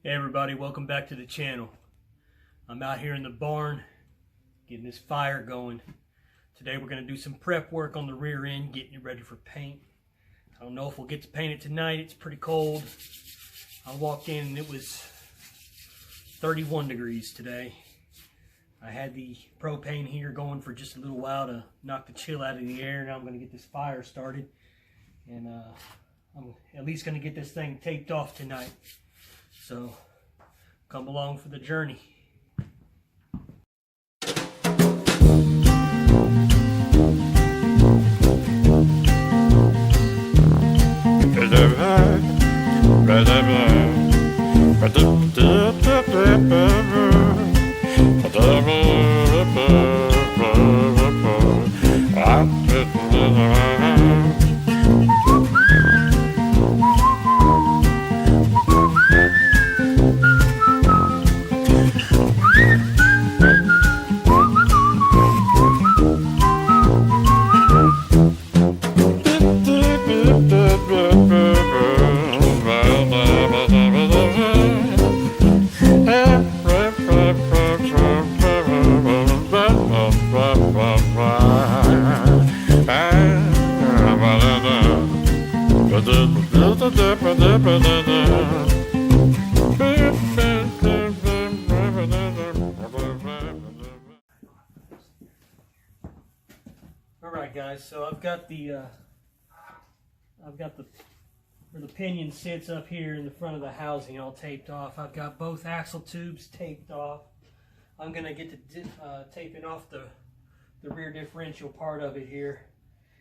Hey everybody, welcome back to the channel. I'm out here in the barn getting this fire going. Today we're going to do some prep work on the rear end, getting it ready for paint. I don't know if we'll get to paint it tonight. It's pretty cold. I walked in and it was 31 degrees today. I had the propane heater going for just a little while to knock the chill out of the air. Now I'm going to get this fire started, and I'm at least going to get this thing taped off tonight. So, come along for the journey. Alright guys, so I've got the where the pinion sits up here in the front of the housing all taped off. I've got both axle tubes taped off. I'm gonna get to taping off the rear differential part of it here,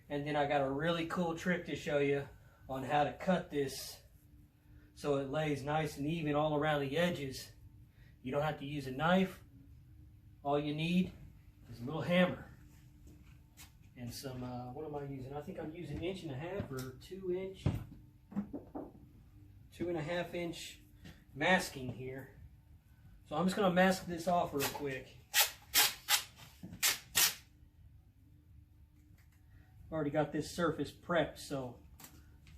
and then I got a really cool trick to show you on how to cut this so it lays nice and even all around the edges. You don't have to use a knife. All you need is a little hammer and some, what am I using? I think I'm using 1.5 or 2.5 inch masking here. So I'm just gonna mask this off real quick. I've already got this surface prepped, so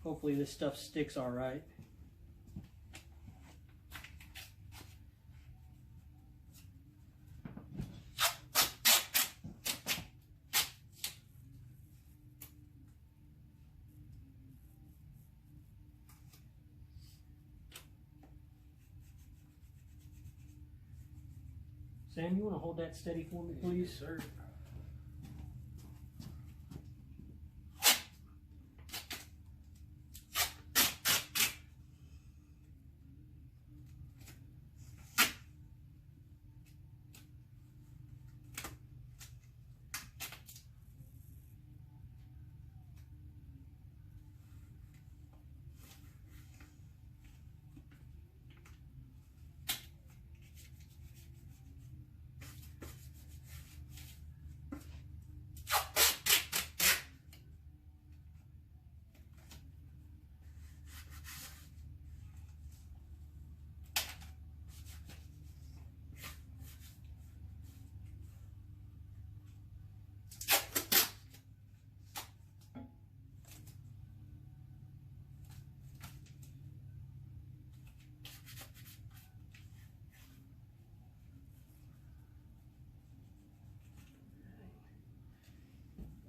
hopefully this stuff sticks all right. Sam, you want to hold that steady for me, please? Yes, sir.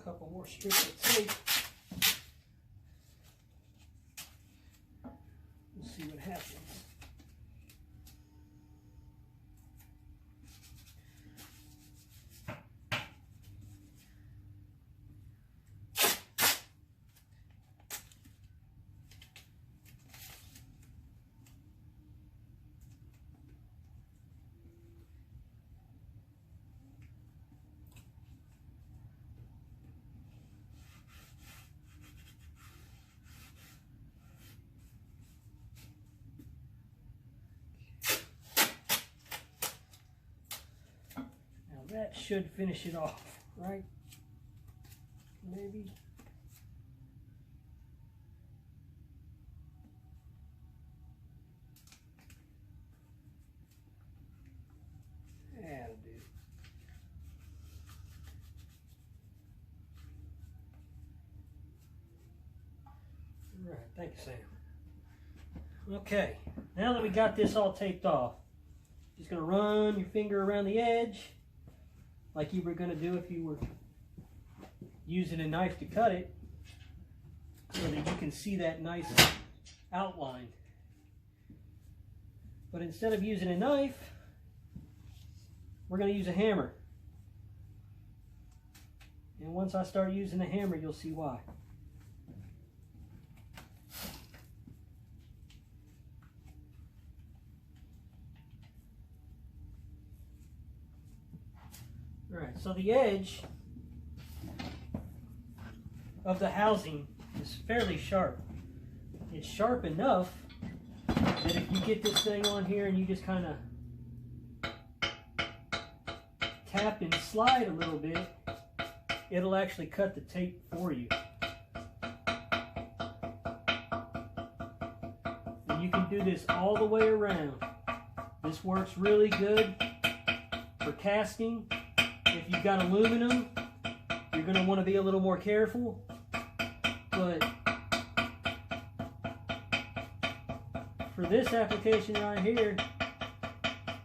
Couple more strips of tape. Let's see what happens. That should finish it off, right? Maybe. That'll do. All right, thank you, Sam. Okay. Now that we got this all taped off, just going to run your finger around the edge like you were going to do if you were using a knife to cut it, so that you can see that nice outline. But instead of using a knife, we're going to use a hammer. And once I start using the hammer, you'll see why. Alright, so the edge of the housing is fairly sharp. It's sharp enough that if you get this thing on here and you just kind of tap and slide a little bit, it'll actually cut the tape for you. And you can do this all the way around. This works really good for casting. If you've got aluminum, you're going to want to be a little more careful. But for this application right here,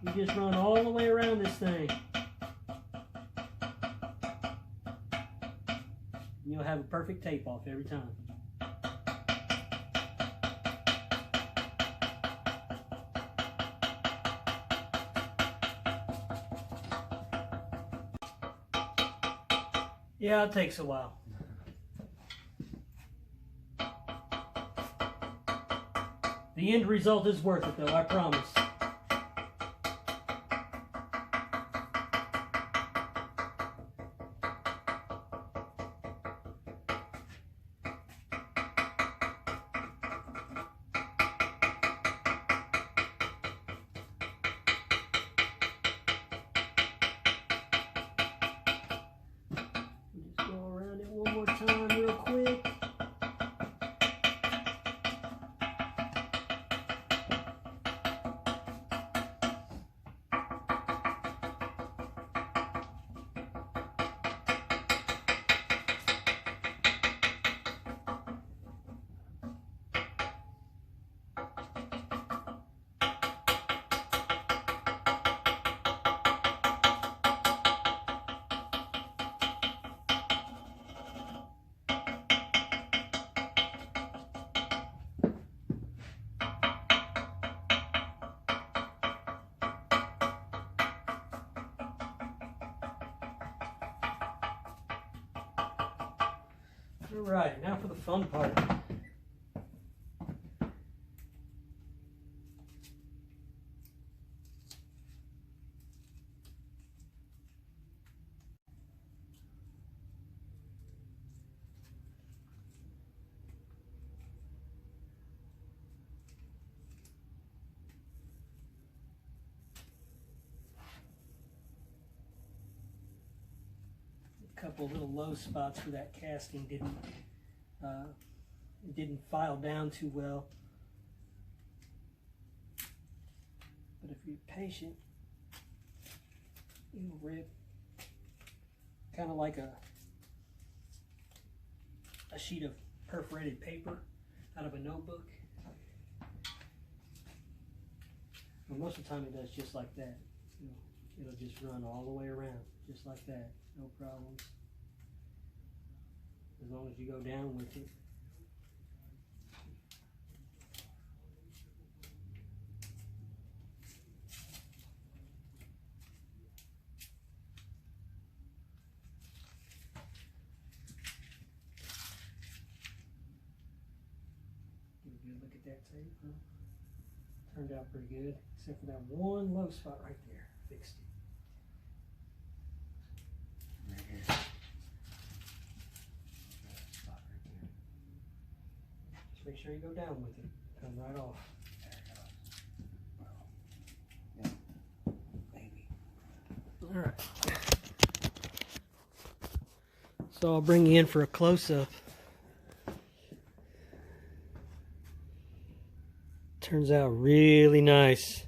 you just run all the way around this thing. You'll have a perfect tape off every time. Yeah, it takes a while. The end result is worth it though, I promise. Just go around it one more time real quick. Alright, now for the fun part. A couple little low spots where that casting didn't file down too well. But if you're patient, it'll rip. Kind of like a sheet of perforated paper out of a notebook. Well, most of the time it does just like that. You know, it'll just run all the way around, just like that. No problems. As long as you go down with it. Give a good look at that tape, huh? Turned out pretty good, except for that one low spot right there. Fixed it. Right here. Spot right there. Just make sure you go down with it. Come right off. There it goes. Well, yeah. Maybe. All right. So I'll bring you in for a close-up. Turns out really nice.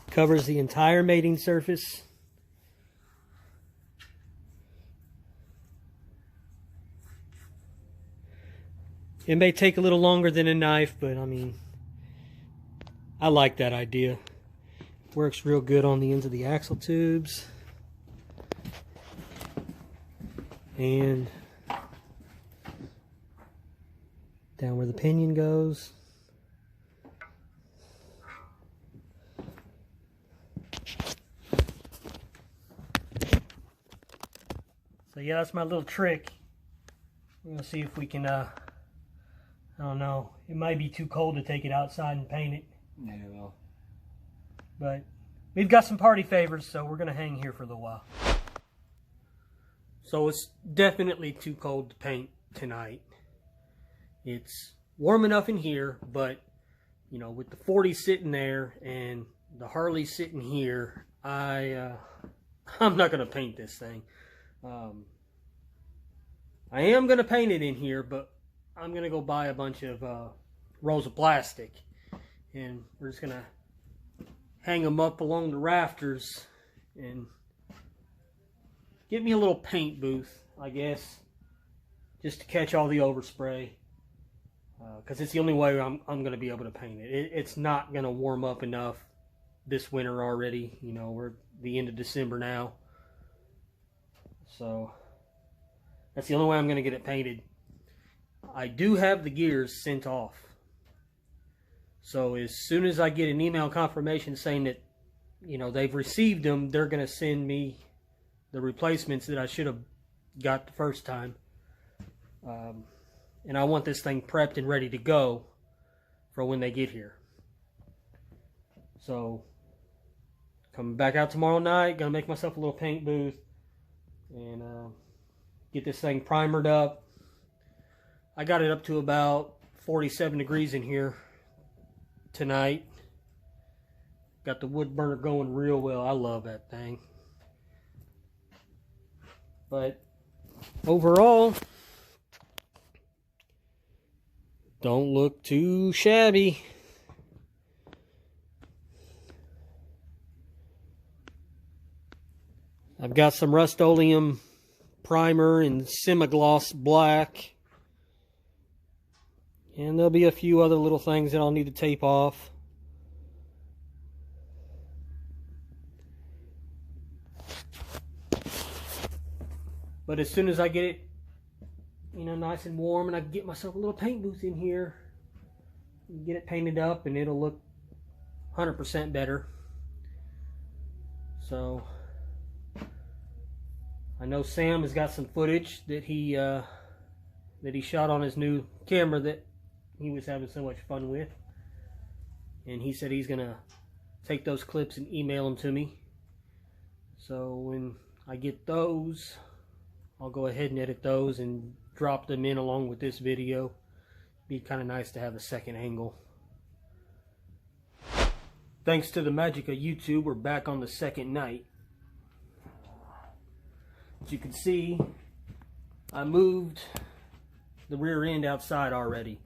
Covers the entire mating surface. It may take a little longer than a knife, but I mean, I like that idea. Works real good on the ends of the axle tubes. And down where the pinion goes. So yeah, that's my little trick. We're gonna see if we can, I don't know. It might be too cold to take it outside and paint it. Yeah, well. But we've got some party favors, so we're gonna hang here for a little while. So it's definitely too cold to paint tonight. It's warm enough in here, but you know, with the 40 sitting there and the Harley sitting here, I'm not gonna paint this thing. I am gonna paint it in here, but I'm gonna go buy a bunch of rolls of plastic, and we're just gonna hang them up along the rafters and get me a little paint booth, I guess, just to catch all the overspray, because it's the only way I'm gonna be able to paint it. It's not gonna warm up enough this winter already. You know, we're the end of December now, so that's the only way I'm gonna get it painted. I do have the gears sent off, so as soon as I get an email confirmation saying that, you know, they've received them, they're gonna send me the replacements that I should have got the first time. And I want this thing prepped and ready to go for when they get here. So coming back out tomorrow night, gonna make myself a little paint booth and get this thing primered up. I got it up to about 47 degrees in here tonight. Got the wood burner going real well. I love that thing. But overall, don't look too shabby. I've got some Rust-Oleum primer in semi-gloss black. And there'll be a few other little things that I'll need to tape off. But as soon as I get it, you know, nice and warm, and I can get myself a little paint booth in here, get it painted up, and it'll look 100% better. So I know Sam has got some footage that he shot on his new camera that he was having so much fun with, and he said he's gonna take those clips and email them to me. So when I get those, I'll go ahead and edit those and drop them in along with this video. Be kind of nice to have a second angle. Thanks to the magic of YouTube, we're back on the second night. As you can see, I moved the rear end outside already.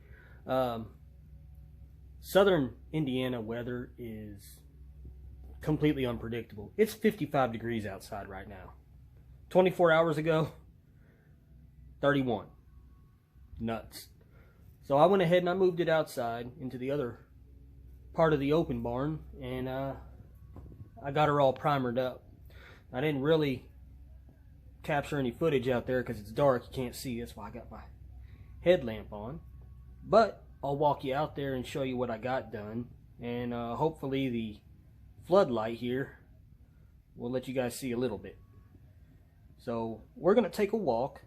Southern Indiana weather is completely unpredictable. It's 55 degrees outside right now. 24 hours ago, 31. Nuts. So I went ahead and I moved it outside into the other part of the open barn, and I got her all primered up. I didn't really capture any footage out there because it's dark, you can't see. That's why I got my headlamp on. But I'll walk you out there and show you what I got done, and hopefully the floodlight here will let you guys see a little bit. So we're gonna take a walk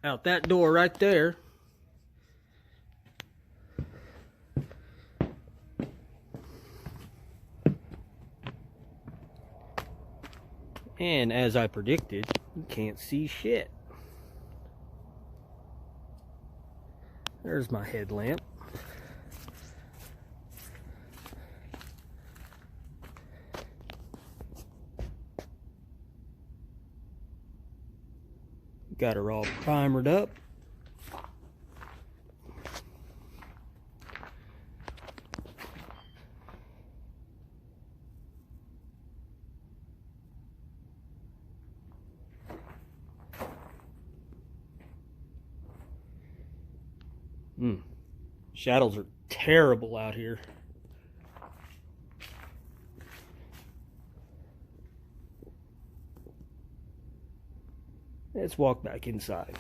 out that door right there. And as I predicted, you can't see shit. There's my headlamp. Got her all primered up. Shadows are terrible out here. Let's walk back inside.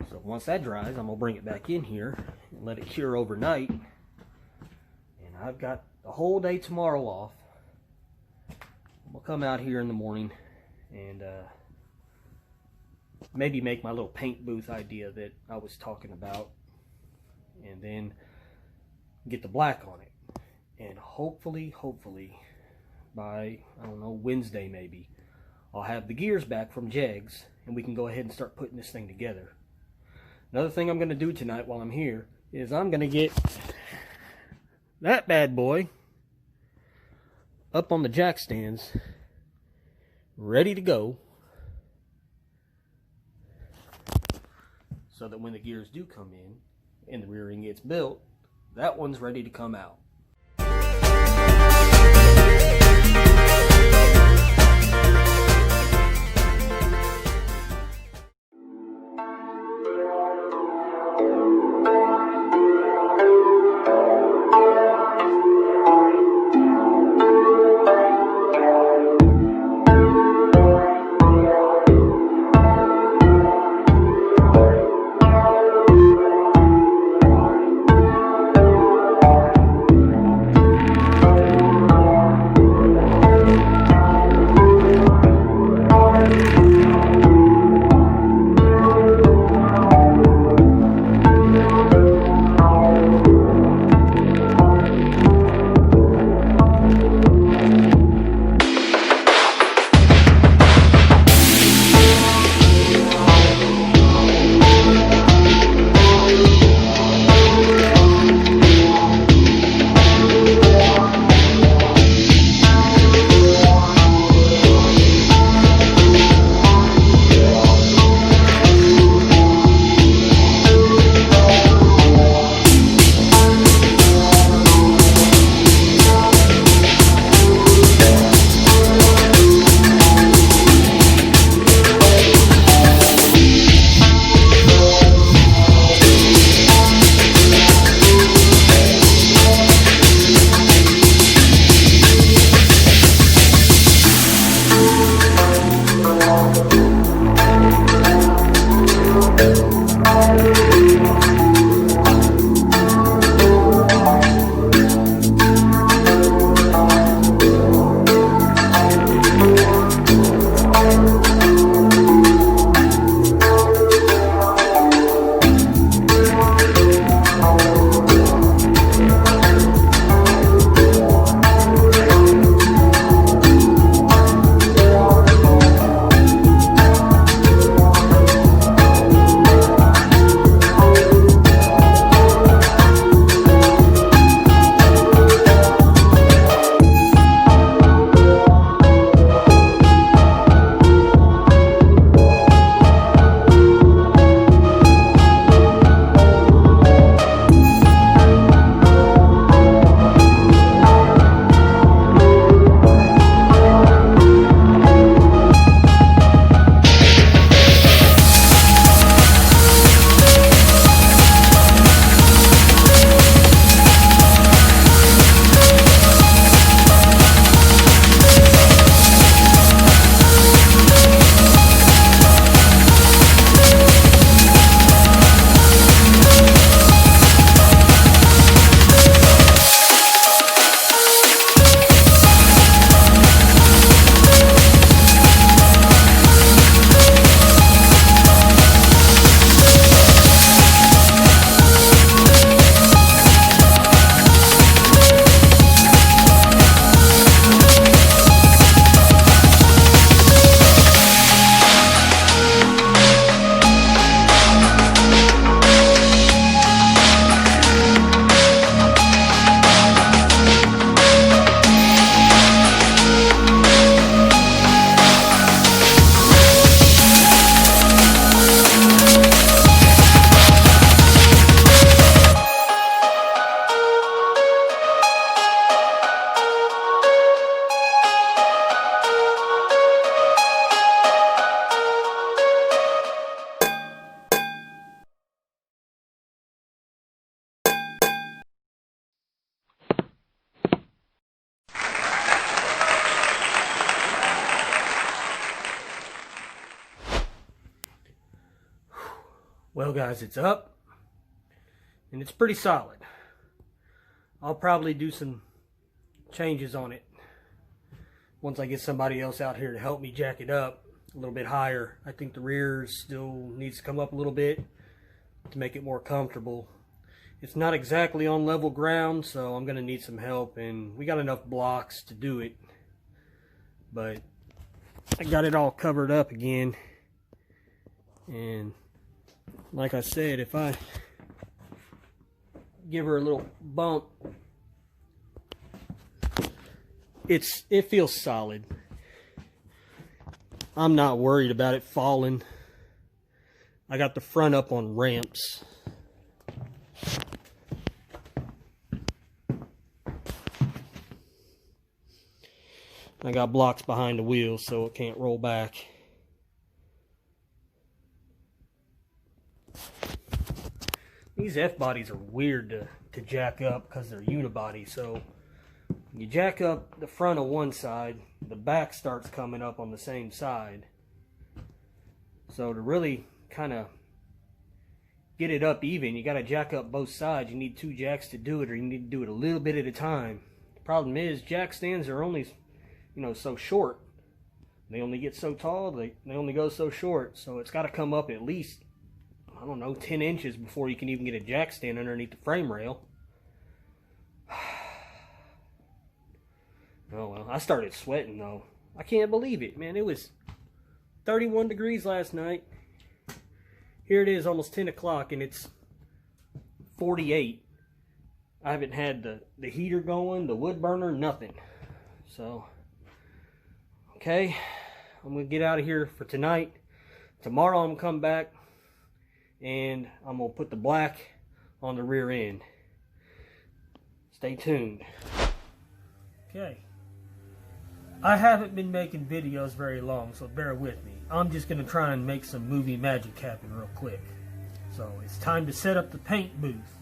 So once that dries, I'm gonna bring it back in here and let it cure overnight. And I've got the whole day tomorrow off. We'll come out here in the morning and maybe make my little paint booth idea that I was talking about, and then get the black on it. And hopefully by, I don't know, Wednesday maybe, I'll have the gears back from Jegs and we can go ahead and start putting this thing together. Another thing I'm going to do tonight while I'm here is I'm going to get that bad boy up on the jack stands, ready to go, so that when the gears do come in and the rear end gets built, that one's ready to come out. Well guys, it's up and it's pretty solid. I'll probably do some changes on it once I get somebody else out here to help me jack it up a little bit higher. I think the rear still needs to come up a little bit to make it more comfortable. It's not exactly on level ground, so I'm gonna need some help, and we got enough blocks to do it, but I got it all covered up again. And like I said, if I give her a little bump, it feels solid. I'm not worried about it falling. I got the front up on ramps. I got blocks behind the wheels so it can't roll back. These F-bodies are weird to jack up because they're unibody. So you jack up the front of one side, the back starts coming up on the same side. So to really kind of get it up even, you got to jack up both sides. You need two jacks to do it, or you need to do it a little bit at a time. The problem is jack stands are only, so short. They only get so tall, they only go so short. So it's got to come up at least, I don't know, 10 inches before you can even get a jack stand underneath the frame rail. Oh well, I started sweating though. I can't believe it, man. It was 31 degrees last night. Here it is, almost 10 o'clock, and it's 48. I haven't had the heater going, the wood burner, nothing. So, okay, I'm going to get out of here for tonight. Tomorrow I'm going to come back, and I'm going to put the black on the rear end. Stay tuned. Okay. I haven't been making videos very long, so bear with me. I'm just going to try and make some movie magic happen real quick. So it's time to set up the paint booth.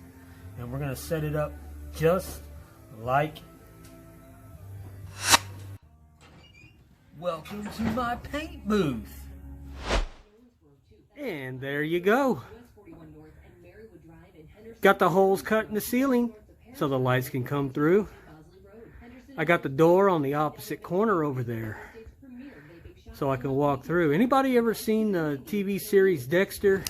And we're going to set it up just like... Welcome to my paint booth. And there you go. Got the holes cut in the ceiling so the lights can come through. I got the door on the opposite corner over there so I can walk through. Anybody ever seen the TV series Dexter?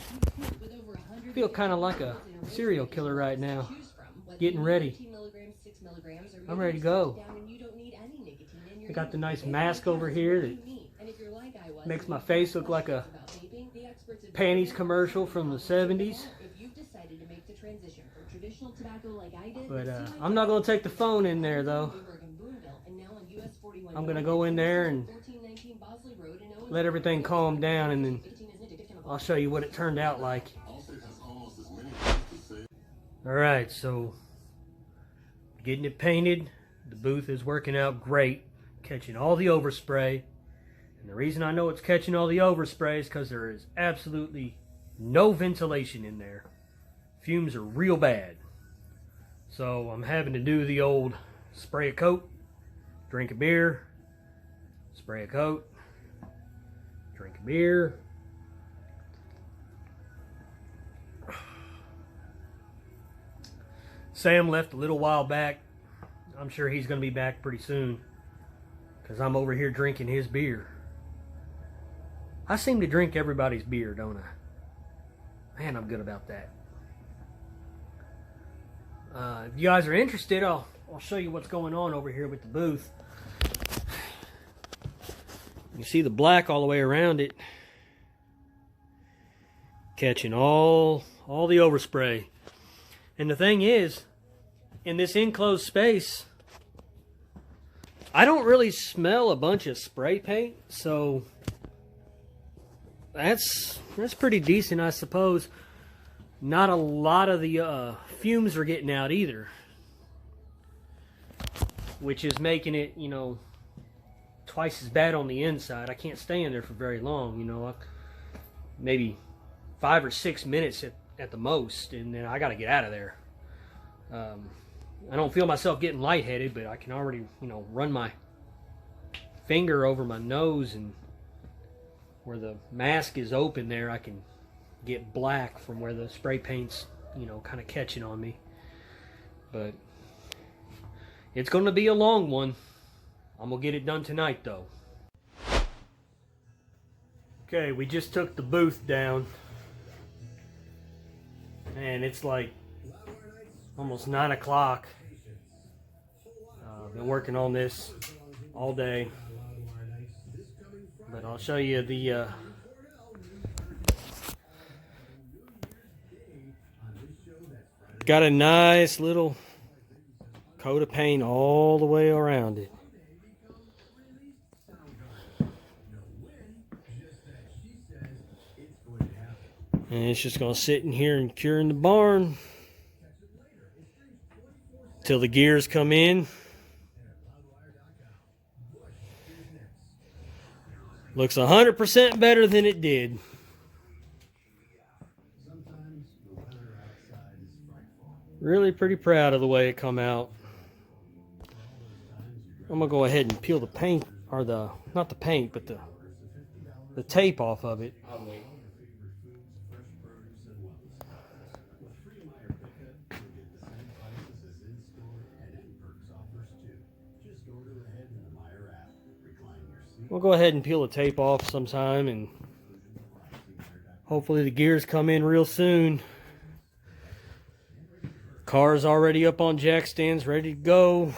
I feel kind of like a serial killer right now. Getting ready. I'm ready to go. I got the nice mask over here that makes my face look like a panties commercial from the 70s. But I'm not going to take the phone in there though. I'm going to go in there and let everything calm down, and then I'll show you what it turned out like. Alright, so getting it painted. The booth is working out great, catching all the overspray. And the reason I know it's catching all the overspray is because there is absolutely no ventilation in there. Fumes are real bad. So I'm having to do the old spray a coat, drink a beer, spray a coat, drink a beer. Sam left a little while back. I'm sure he's going to be back pretty soon because I'm over here drinking his beer. I seem to drink everybody's beer, don't I? Man, I'm good about that. If you guys are interested, I'll show you what's going on over here with the booth. You see the black all the way around it, catching all the overspray. And the thing is, in this enclosed space, I don't really smell a bunch of spray paint, so that's pretty decent, I suppose. Not a lot of the fumes are getting out either, which is making it, twice as bad on the inside. I can't stay in there for very long, maybe 5 or 6 minutes at the most, and then I got to get out of there. I don't feel myself getting lightheaded, but I can already, run my finger over my nose, and where the mask is open there, I can, get black from where the spray paint's, you know, kind of catching on me. But it's going to be a long one. I'm going to get it done tonight, though. Okay, we just took the booth down. And it's like almost 9 o'clock. I've been working on this all day. But I'll show you the got a nice little coat of paint all the way around it. And it's just going to sit in here and cure in the barn till the gears come in. Looks 100% better than it did. Really pretty proud of the way it come out. I'm gonna go ahead and peel the paint, or not the paint, but the tape off of it. We'll go ahead and peel the tape off sometime, and hopefully the gears come in real soon. Car's already up on jack stands, ready to go.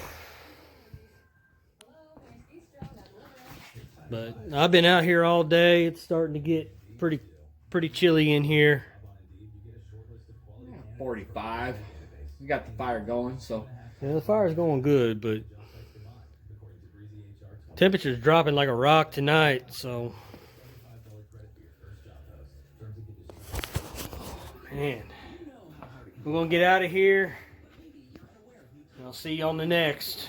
But I've been out here all day. It's starting to get pretty chilly in here. 45. We got the fire going, so. Yeah, the fire's going good, but temperature's dropping like a rock tonight, so. Man. We're going to get out of here. I'll see you on the next.